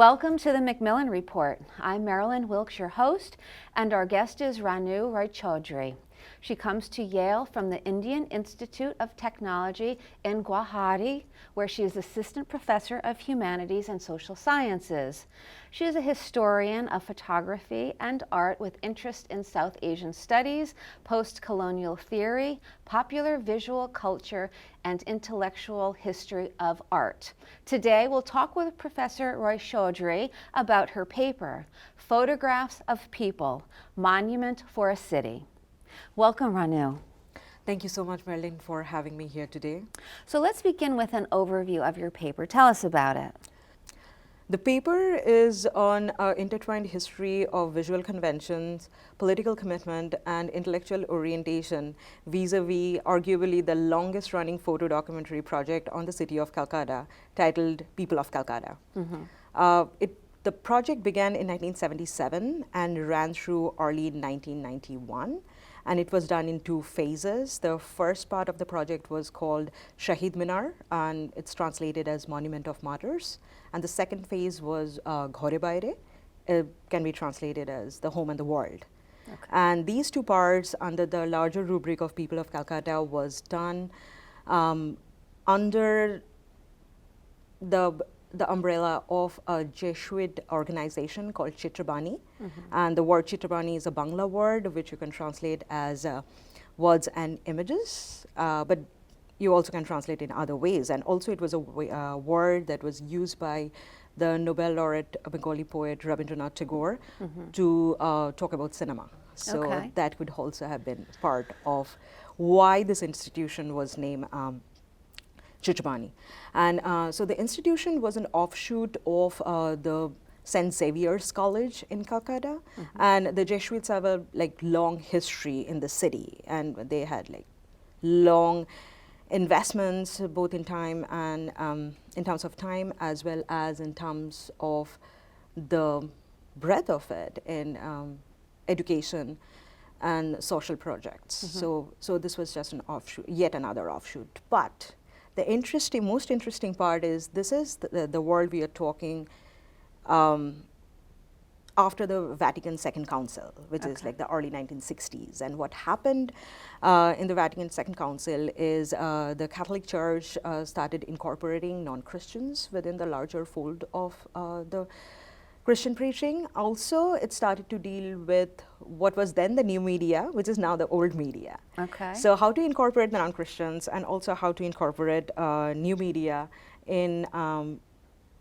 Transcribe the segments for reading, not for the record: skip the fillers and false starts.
Welcome to the Macmillan Report. I'm Marilyn Wilkes, your host, and our guest is Ranu Roychoudhuri. She comes to Yale from the Indian Institute of Technology in Guwahati, where she is Assistant Professor of Humanities and Social Sciences. She is a historian of photography and art with interest in South Asian studies, post-colonial theory, popular visual culture, and intellectual history of art. Today, we'll talk with Professor Roychoudhuri about her paper, Photographs of People, Monument for a City. Welcome, Ranu. Thank you so much, Marilyn, for having me here today. So let's begin with an overview of your paper. Tell us about it. The paper is on intertwined history of visual conventions, political commitment, and intellectual orientation vis-a-vis arguably the longest running photo documentary project on the city of Calcutta, titled People of Calcutta. The project began in 1977 and ran through early 1991. And it was done in two phases. The first part of the project was called Shahid Minar, and it's translated as Monument of Martyrs. And the second phase was Ghore Baire, can be translated as The Home and the World. Okay. And these two parts, under the larger rubric of People of Calcutta, was done under the umbrella of a Jesuit organization called Chitrabani. And the word Chitrabani is a Bangla word, which you can translate as words and images, but you also can translate in other ways. And also it was a word that was used by the Nobel laureate Bengali poet Rabindranath Tagore to talk about cinema. So that would also have been part of why this institution was named Chitrabani. And so the institution was an offshoot of the St. Xavier's College in Calcutta. And the Jesuits have a long history in the city, and they had long investments both in time and in terms of time as well as in terms of the breadth of it in education and social projects. So this was just an offshoot, yet another offshoot. But the most interesting part is this is the world we are talking after the Vatican Second Council, which is the early 1960s. And what happened in the Vatican Second Council is the Catholic Church started incorporating non-Christians within the larger fold of the Christian preaching. Also, it started to deal with what was then the new media, which is now the old media. So how to incorporate the non-Christians and also how to incorporate new media in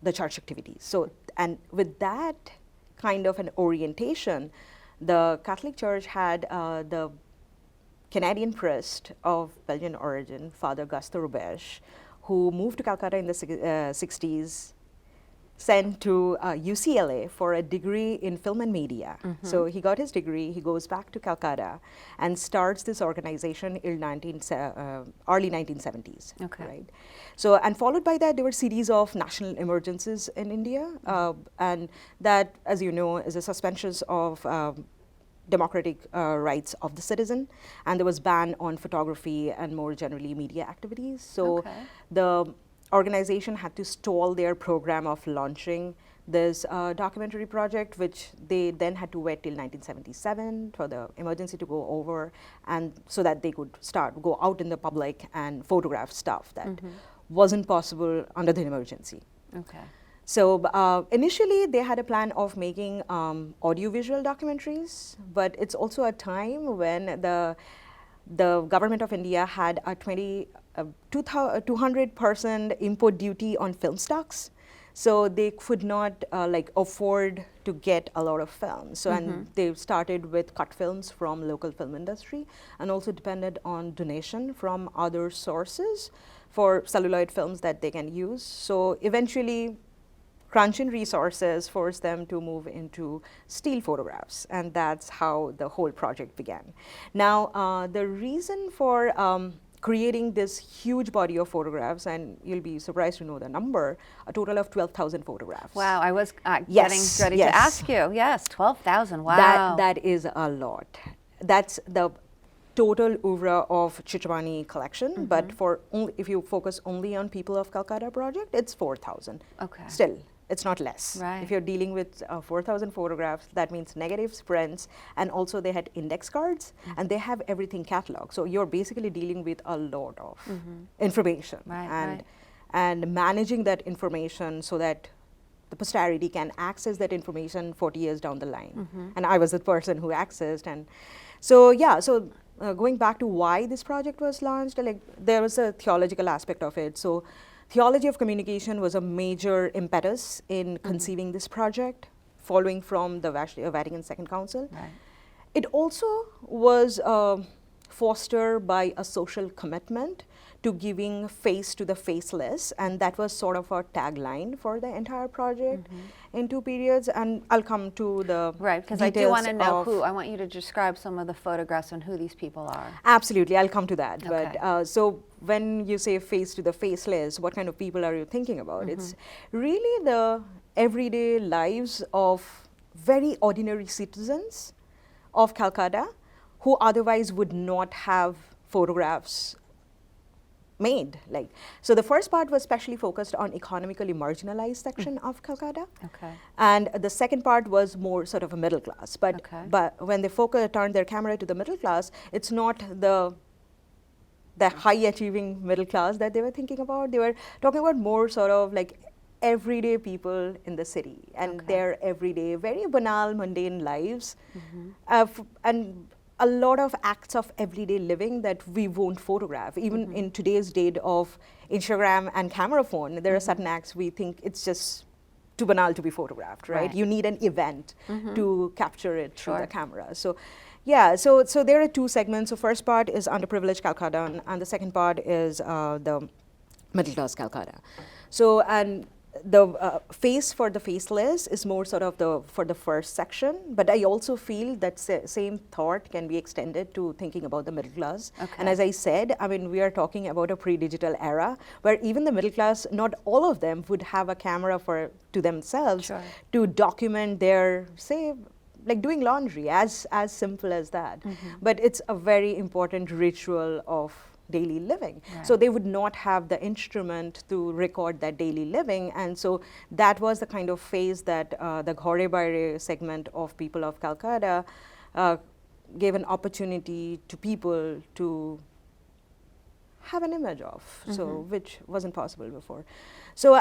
the church activities. So, and with that kind of an orientation, the Catholic Church had the Canadian priest of Belgian origin, Father Gaston Robesch, who moved to Calcutta in the 60s, sent to UCLA for a degree in film and media. So he got his degree, he goes back to Calcutta and starts this organization in early 1970s. Right? So, and followed by that, there were series of national emergencies in India. And that, as you know, is a suspension of democratic rights of the citizen. And there was ban on photography and more generally media activities. So the organization had to stall their program of launching this documentary project, which they then had to wait till 1977 for the emergency to go over, and so that they could go out in the public and photograph stuff that wasn't possible under the emergency. So initially they had a plan of making audiovisual documentaries, but it's also a time when the government of India had a 200% import duty on film stocks. So they could not afford to get a lot of films. So and they started with cut films from local film industry and also depended on donation from other sources for celluloid films that they can use. So eventually crunch in resources forced them to move into still photographs, and that's how the whole project began. Now, the reason for creating this huge body of photographs, and you'll be surprised to know the number, a total of 12,000 photographs. Wow, I was getting ready to ask you. Yes, 12,000, wow. That is a lot. That's the total oeuvre of Chitrabani collection, but for if you focus only on People of Calcutta project, it's 4,000. Okay. Still. it's not less. Right. If you're dealing with 4,000 photographs, that means negatives, prints, and also they had index cards, and they have everything cataloged. So you're basically dealing with a lot of information, and managing that information so that the posterity can access that information 40 years down the line. And I was the person who accessed. And so, yeah, so going back to why this project was launched, like there was a theological aspect of it. So theology of communication was a major impetus in conceiving this project, following from the Vatican Second Council. Right. It also was fostered by a social commitment to giving face to the faceless, and that was sort of a tagline for the entire project in 2 periods, and I'll come to the Right, because I do want to know who. I want you to describe some of the photographs and who these people are. Absolutely, I'll come to that. Okay. But so when you say face to the faceless, what kind of people are you thinking about? It's really the everyday lives of very ordinary citizens of Calcutta who otherwise would not have photographs made. Like, so the first part was specially focused on economically marginalized section of Calcutta. Okay. And the second part was more sort of a middle class. But when they turned their camera to the middle class, it's not the high achieving middle class that they were thinking about. They were talking about more sort of like everyday people in the city and their everyday, very banal, mundane lives. And a lot of acts of everyday living that we won't photograph. Even in today's date of Instagram and camera phone, there are certain acts we think it's just too banal to be photographed, right? You need an event to capture it through the camera. So, yeah, so there are 2 segments. So first part is underprivileged Calcutta, and the second part is the middle class Calcutta. So, and the face for the faceless is more sort of for the first section, but I also feel that same thought can be extended to thinking about the middle class. And as I said, I mean, we are talking about a pre-digital era where even the middle class, not all of them would have a camera to themselves to document their, say, like doing laundry, as simple as that. But it's a very important ritual of daily living. So they would not have the instrument to record that daily living, and so that was the kind of phase that the Ghore Baire segment of people of Calcutta gave an opportunity to people to have an image of, so which wasn't possible before. So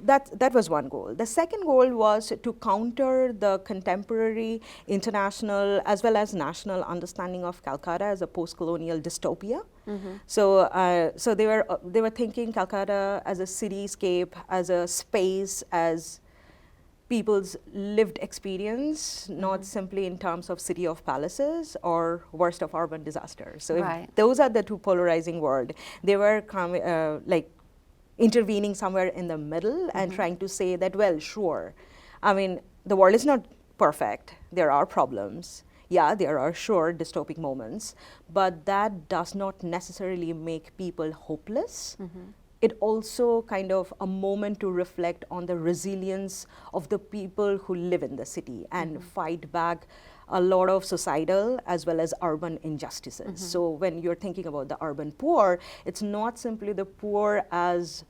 that was one goal. The second goal was to counter the contemporary international as well as national understanding of Calcutta as a post-colonial dystopia. So they were thinking Calcutta as a cityscape, as a space, as people's lived experience, not simply in terms of city of palaces or worst of urban disasters. So if those are the 2 polarizing words. They were like intervening somewhere in the middle and trying to say that, well, sure, I mean, the world is not perfect. There are problems. Yeah, there are sure dystopic moments, but that does not necessarily make people hopeless. It also kind of a moment to reflect on the resilience of the people who live in the city and fight back a lot of societal as well as urban injustices. So when you're thinking about the urban poor, it's not simply the poor as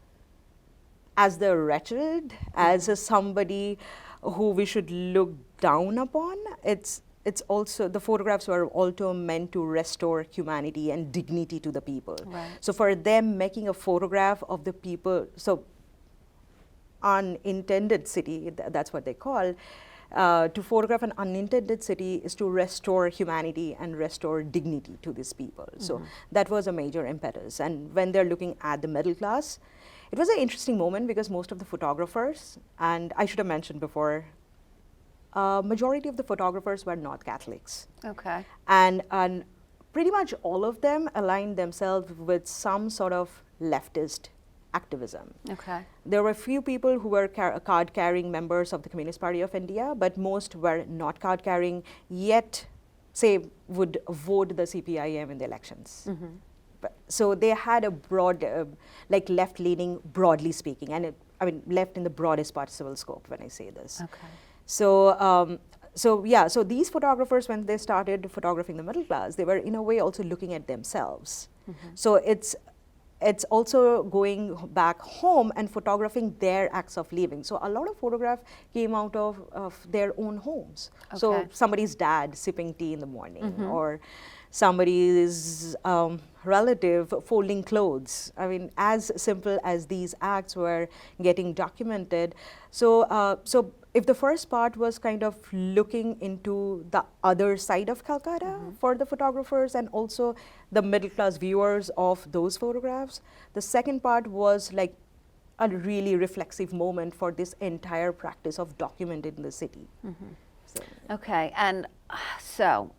the wretched, as somebody who we should look down upon. It's also, the photographs were also meant to restore humanity and dignity to the people. So for them, making a photograph of the people, so unintended city, that's what they call, to photograph an unintended city is to restore humanity and restore dignity to these people. So that was a major impetus. And when they're looking at the middle class, it was an interesting moment because most of the photographers, and I should have mentioned before, majority of the photographers were not Catholics. And pretty much all of them aligned themselves with some sort of leftist activism. There were a few people who were card-carrying members of the Communist Party of India, but most were not card-carrying, yet, say, would vote the CPIM in the elections. So they had a broad, like left-leaning, broadly speaking, and I mean, left in the broadest possible scope when I say this. So, so these photographers, when they started photographing the middle class, they were in a way also looking at themselves. So it's it's also going back home and photographing their acts of living. So a lot of photograph came out of their own homes. So Okay. somebody's dad sipping tea in the morning, or somebody's relative folding clothes. I mean, as simple as these acts were getting documented. So if the first part was kind of looking into the other side of Calcutta for the photographers and also the middle class viewers of those photographs, the second part was like a really reflexive moment for this entire practice of documenting the city. So, Okay, and so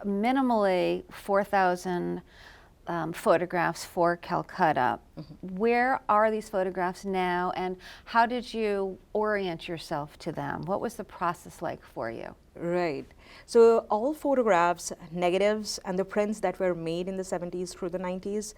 minimally 4,000 photographs for Calcutta. Where are these photographs now, and how did you orient yourself to them? What was the process like for you? right. So all photographs, negatives, and the prints that were made in the 70s through the 90s,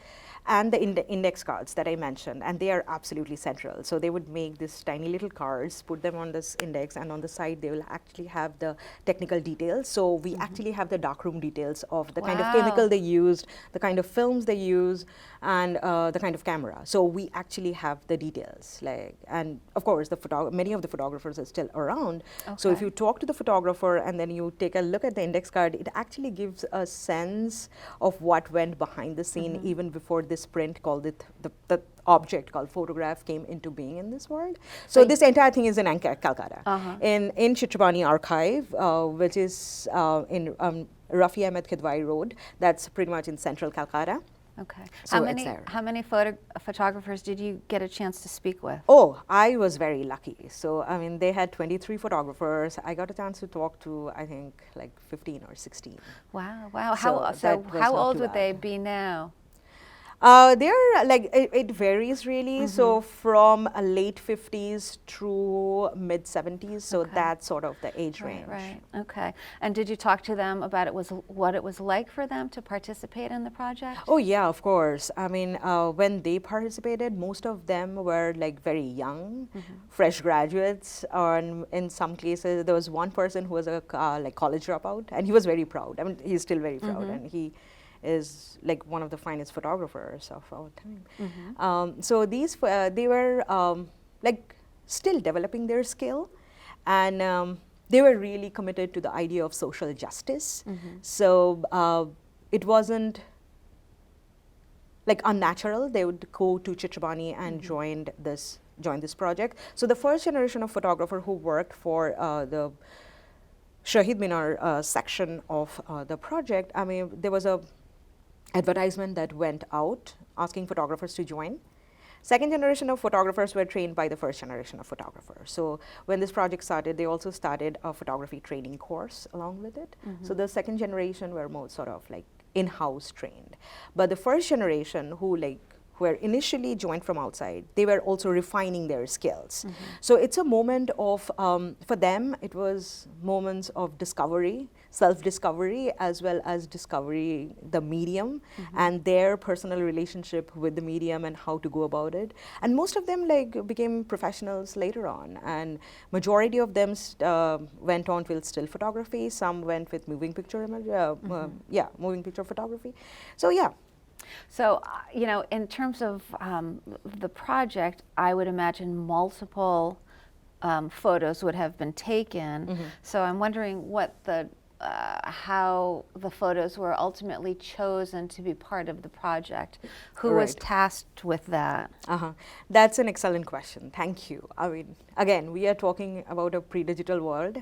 and the index cards that I mentioned, and they are absolutely central. So they would make these tiny little cards, put them on this index, and on the side they will actually have the technical details. So we actually have the darkroom details of the kind of chemical they used, the kind of films they use, and the kind of camera. So we actually have the details. And of course, many of the photographers are still around. So if you talk to the photographer and then you take a look at the index card, it actually gives a sense of what went behind the scene even before this print called it the object called photograph came into being in this world. So this entire thing is in Calcutta, in Chitrabani Archive, which is in Rafi Ahmed Khidwai Road. That's pretty much in central Calcutta. Okay. So How many photographers did you get a chance to speak with? Oh, I was very lucky. So, I mean, they had 23 photographers. I got a chance to talk to, I think, like 15 or 16. Wow, wow. So How old would they be now? They're like, it varies really. So from late 50s through mid 70s. So that's sort of the age range. Right, okay. And did you talk to them about what it was like for them to participate in the project? Oh yeah, of course. I mean, when they participated, most of them were like very young, fresh graduates, or in some cases, there was one person who was a like college dropout, and he was very proud. I mean, he's still very proud, and he is like one of the finest photographers of our time. So they were like still developing their skill, and they were really committed to the idea of social justice. So it wasn't like unnatural. They would go to Chitrabani and join this project. So the first generation of photographer who worked for the Shahid Minar section of the project, I mean, there was a advertisement that went out asking photographers to join. Second generation of photographers were trained by the first generation of photographers. So when this project started, they also started a photography training course along with it. So the second generation were more sort of like in-house trained. But the first generation who were initially joined from outside, they were also refining their skills. So it's a moment of, for them, it was moments of discovery, self-discovery, as well as discovery the medium and their personal relationship with the medium and how to go about it. And most of them became professionals later on, and majority of them went on with still photography. Some went with moving picture moving picture photography. So yeah. So, in terms of the project, I would imagine multiple photos would have been taken. So I'm wondering what how the photos were ultimately chosen to be part of the project. Who was tasked with that? That's an excellent question. Thank you. I mean, again, we are talking about a pre-digital world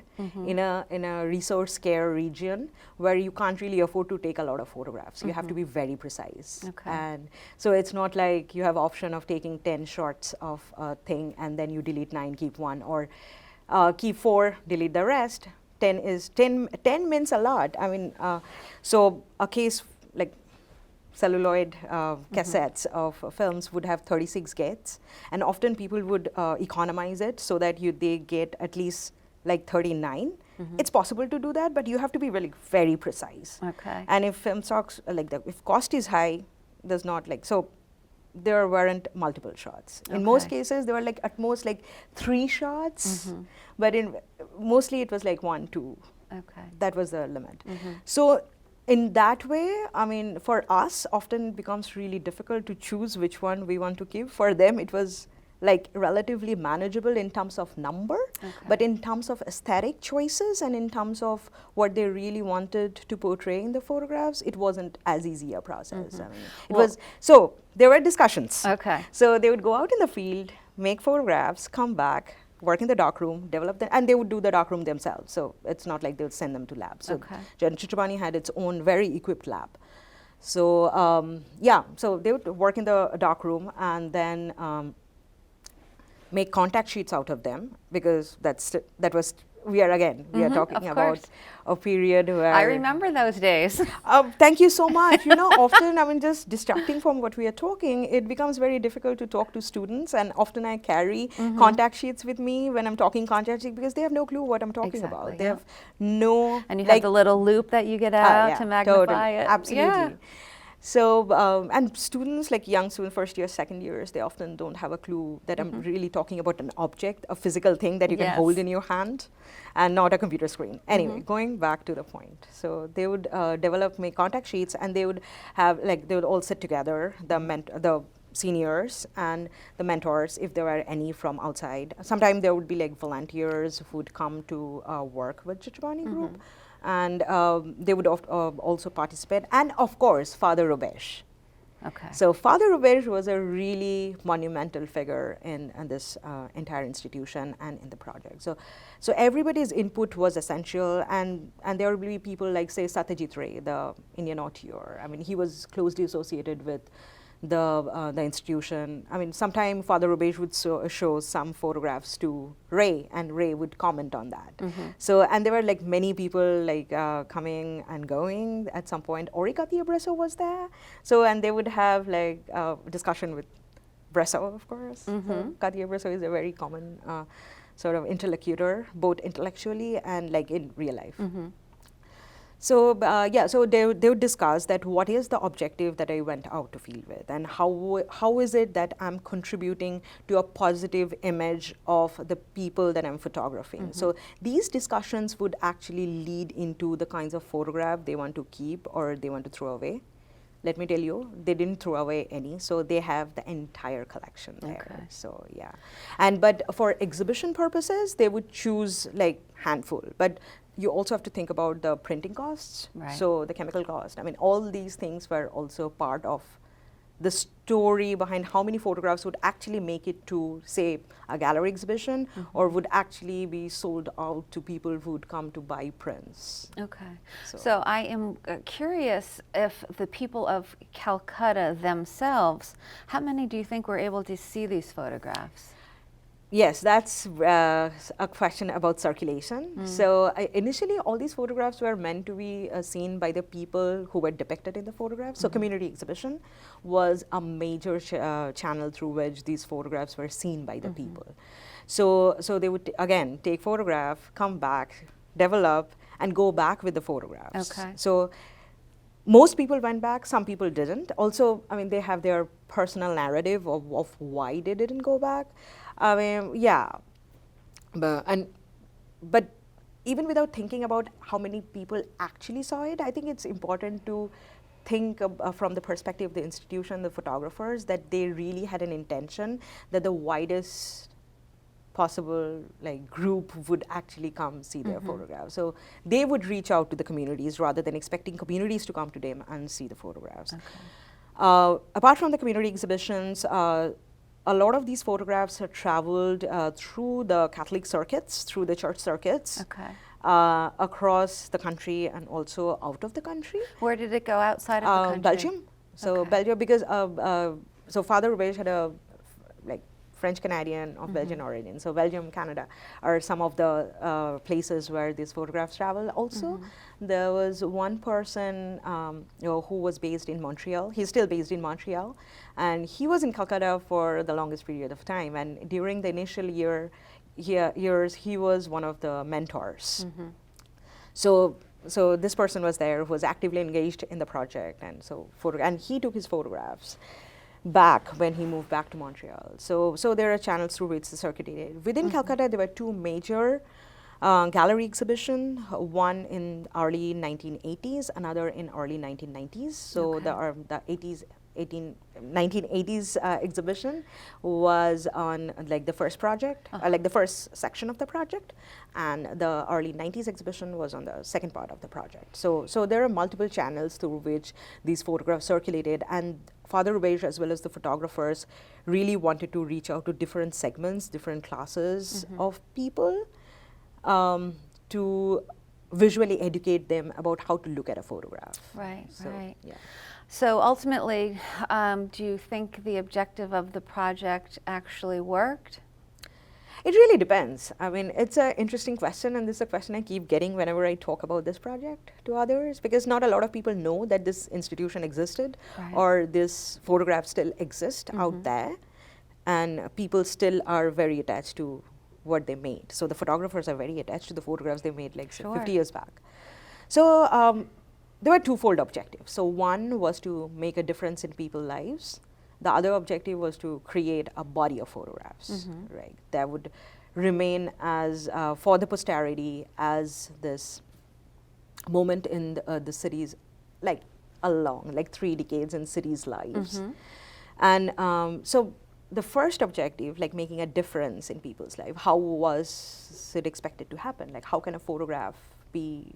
in a resource-scarce region where you can't really afford to take a lot of photographs. You have to be very precise. And so it's not like you have option of taking 10 shots of a thing and then you delete 9, keep 1, or keep 4, delete the rest. 10 means a lot. I mean, so a case like celluloid cassettes of films would have 36 gates, and often people would economize it so that they get at least like 39. It's possible to do that, but you have to be really very precise. And if film stocks if cost is high, there's not so there weren't multiple shots. In most cases, there were at most 3 shots, but mostly it was 1, 2. That was the limit. So in that way, I mean, for us, often it becomes really difficult to choose which one we want to keep. For them, it was like relatively manageable in terms of number, but in terms of aesthetic choices and in terms of what they really wanted to portray in the photographs, it wasn't as easy a process. I mean, it was, so there were discussions. Okay. So they would go out in the field, make photographs, come back, work in the darkroom, develop them, and they would do the darkroom themselves. So it's not like they would send them to labs. So Chitrabani had its own very equipped lab. So yeah, so they would work in the darkroom and then make contact sheets out of them, because that was, we are talking about a period where I remember those days. Thank you so much. You know, often, I mean, just distracting from what we are talking, it becomes very difficult to talk to students, and often I carry contact sheets with me when I'm talking contact sheets, because they have no clue what I'm talking about. They have no, and you have the little loop that you get out to magnify it. Absolutely. Yeah. So, and students, like young students, first year, second years, they often don't have a clue that I'm really talking about an object, a physical thing that you can hold in your hand, and not a computer screen. Anyway, going back to the point. So they would make contact sheets, and they would have, like, they would all sit together, the seniors and the mentors, if there were any from outside. Sometimes there would be like volunteers who would come to work with Chitrabani group. And they would also participate, and of course, Father Rubesh. Okay. So Father Rubesh was a really monumental figure in this entire institution and in the project. So everybody's input was essential, and there would be people like, say, Satyajit Ray, the Indian auteur. I mean, he was closely associated with the institution. I mean, sometimes Father Rubesh would show some photographs to Ray, and Ray would comment on that. So, and there were like many people like coming and going at some point. Roychoudhuri Bresso was there. So, and they would have like discussion with Bresso, of course. So Roychoudhuri Bresso is a very common sort of interlocutor, both intellectually and like in real life. So yeah, so they would discuss that what is the objective that I went out to field with, and how is it that I'm contributing to a positive image of the people that I'm photographing. So these discussions would actually lead into the kinds of photograph they want to keep or they want to throw away. Let me tell you, they didn't throw away any, so they have the entire collection there. So yeah, but for exhibition purposes, they would choose like handful, but you also have to think about the printing costs, so the chemical cost. I mean, all these things were also part of the story behind how many photographs would actually make it to, say, a gallery exhibition, or would actually be sold out to people who would come to buy prints. Okay. So I am curious if the people of Calcutta themselves, how many do you think were able to see these photographs? Yes, that's a question about circulation. So initially, all these photographs were meant to be seen by the people who were depicted in the photographs. So community exhibition was a major channel through which these photographs were seen by the people. So they would, again, take photograph, come back, develop, and go back with the photographs. So most people went back, some people didn't. Also, I mean, they have their personal narrative of why they didn't go back. I mean, yeah, but even without thinking about how many people actually saw it, I think it's important to think from the perspective of the institution, the photographers, that they really had an intention that the widest possible like group would actually come see their photographs. So they would reach out to the communities rather than expecting communities to come to them and see the photographs. Apart from the community exhibitions, a lot of these photographs have traveled through the Catholic circuits, through the church circuits, across the country and also out of the country. Where did it go outside of the country? Belgium. So Belgium, because so Father Rubesh had a like French Canadian of Belgian origin. So Belgium, Canada are some of the places where these photographs travel. Also, there was one person who was based in Montreal. He's still based in Montreal, and he was in Calcutta for the longest period of time. And during the initial years, he was one of the mentors. So this person was there who was actively engaged in the project, and and he took his photographs back when he moved back to Montreal. So there are channels through which the circulated. Within Calcutta, there were two major gallery exhibition, one in early 1980s, another in early 1990s. So the 1980s exhibition was on like the first project, like the first section of the project, and the early 90s exhibition was on the second part of the project. So there are multiple channels through which these photographs circulated, and Father Rubesh as well as the photographers really wanted to reach out to different segments, different classes of people, to visually educate them about how to look at a photograph. Right, So, right. yeah. So ultimately, do you think the objective of the project actually worked? It really depends. I mean, it's an interesting question, and this is a question I keep getting whenever I talk about this project to others, because not a lot of people know that this institution existed, Right. or this photograph still exists out there, and people still are very attached to what they made. So the photographers are very attached to the photographs they made like say, 50 years back. So there were twofold objectives. So one was to make a difference in people's lives. The other objective was to create a body of photographs, right, that would remain as for the posterity as this moment in the city's, like along, like 3 decades in cities' lives. And so the first objective, like making a difference in people's life, how was it expected to happen? Like how can a photograph be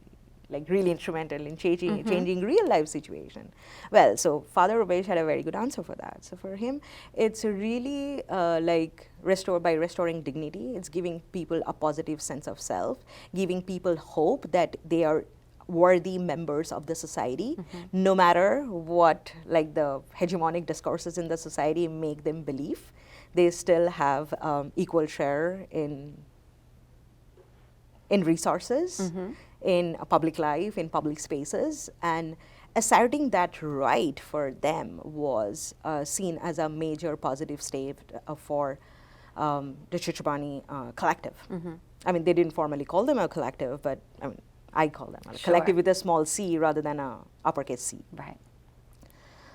like really instrumental in changing real life situation? Well, so Father Rubesh had a very good answer for that. So for him, it's really like by restoring dignity, it's giving people a positive sense of self, giving people hope that they are worthy members of the society, no matter what like the hegemonic discourses in the society make them believe, they still have equal share in resources, in public life, in public spaces, and asserting that right for them was seen as a major positive step for the Chichibani collective. I mean, they didn't formally call them a collective, but I mean, I call them a collective with a small c rather than a uppercase C. Right.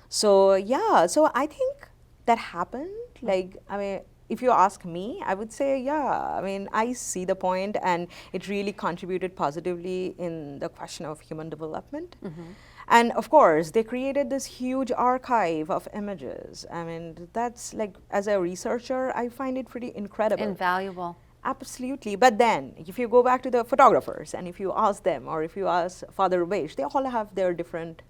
So yeah, so I think that happened. Like, I mean, if you ask me, I would say, yeah, I mean, I see the point, and it really contributed positively in the question of human development. And of course, they created this huge archive of images. I mean, that's like, as a researcher, I find it pretty incredible. Invaluable. Absolutely. But then, if you go back to the photographers, and if you ask them, or if you ask Father Rubesh, they all have their different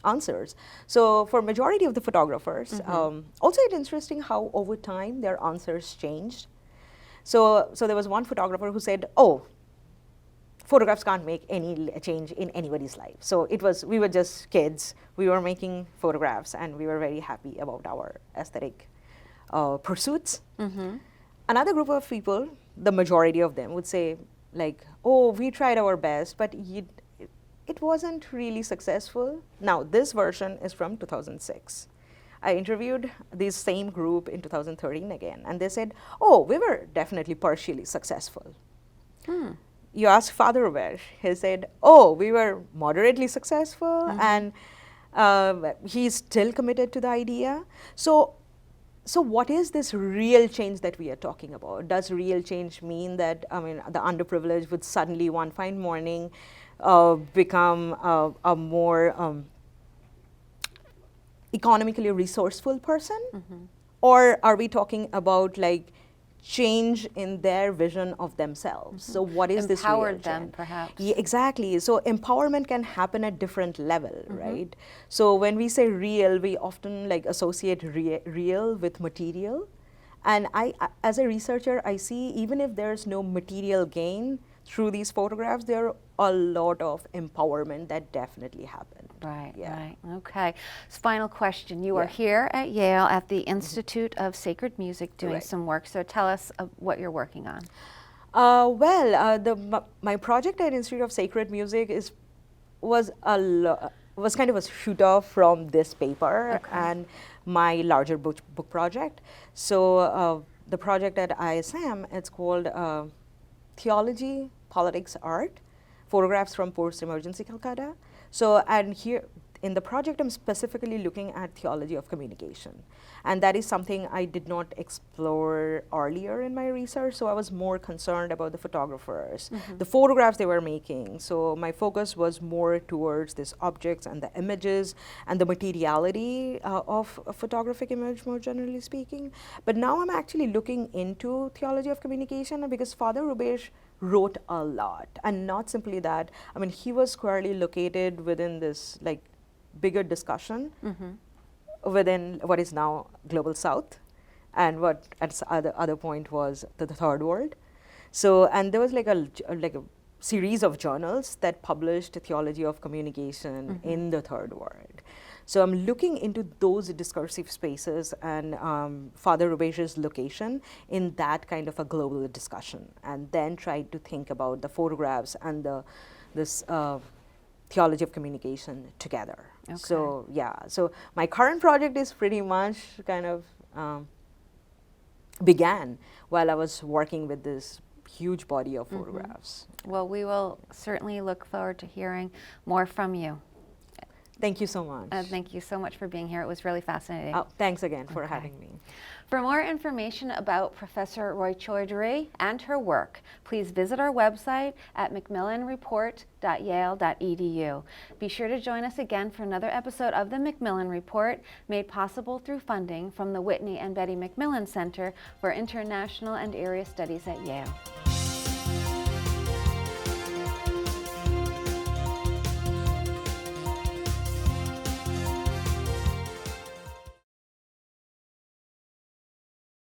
answers. So for majority of the photographers, also it's interesting how over time their answers changed. So there was one photographer who said, oh, photographs can't make any change in anybody's life. So we were just kids, we were making photographs, and we were very happy about our aesthetic pursuits. Another group of people, the majority of them would say like, oh, we tried our best, but it wasn't really successful. Now, this version is from 2006. I interviewed this same group in 2013 again, and they said, oh, we were definitely partially successful. You ask Father Rubesh, he said, oh, we were moderately successful, and he's still committed to the idea. So what is this real change that we are talking about? Does real change mean that, I mean, the underprivileged would suddenly one fine morning become a more economically resourceful person? Or are we talking about like change in their vision of themselves? So what is this real Empowered them, change? perhaps. Yeah, exactly. So empowerment can happen at different level, right? So when we say real, we often like associate real with material. And as a researcher, I see even if there's no material gain through these photographs, there are a lot of empowerment that definitely happened. Right, Yeah. right. Okay. So final question. You are here at Yale at the Institute of Sacred Music doing Right. some work. So tell us what you're working on. My project at Institute of Sacred Music was kind of a shoot off from this paper and my larger book project. So the project at ISM, it's called Theology, Politics, Art, Photographs from Post-Emergency Calcutta. So, and here, in the project, I'm specifically looking at theology of communication. And that is something I did not explore earlier in my research. So I was more concerned about the photographers, the photographs they were making. So my focus was more towards these objects and the images and the materiality of a photographic image, more generally speaking. But now I'm actually looking into theology of communication because Father Rubesh wrote a lot. And not simply that, I mean, he was squarely located within this like bigger discussion within what is now Global South, and what at other point was the Third World. So, and there was like a series of journals that published theology of communication in the Third World. So I'm looking into those discursive spaces and Father Rubesh's location in that kind of a global discussion, and then try to think about the photographs and this theology of communication together. Okay. So yeah, so my current project is pretty much kind of began while I was working with this huge body of photographs. Well, we will certainly look forward to hearing more from you. Thank you so much. Thank you so much for being here. It was really fascinating. Oh, thanks again for having me. For more information about Professor Roychoudhuri and her work, please visit our website at macmillanreport.yale.edu. Be sure to join us again for another episode of the Macmillan Report, made possible through funding from the Whitney and Betty Macmillan Center for International and Area Studies at Yale.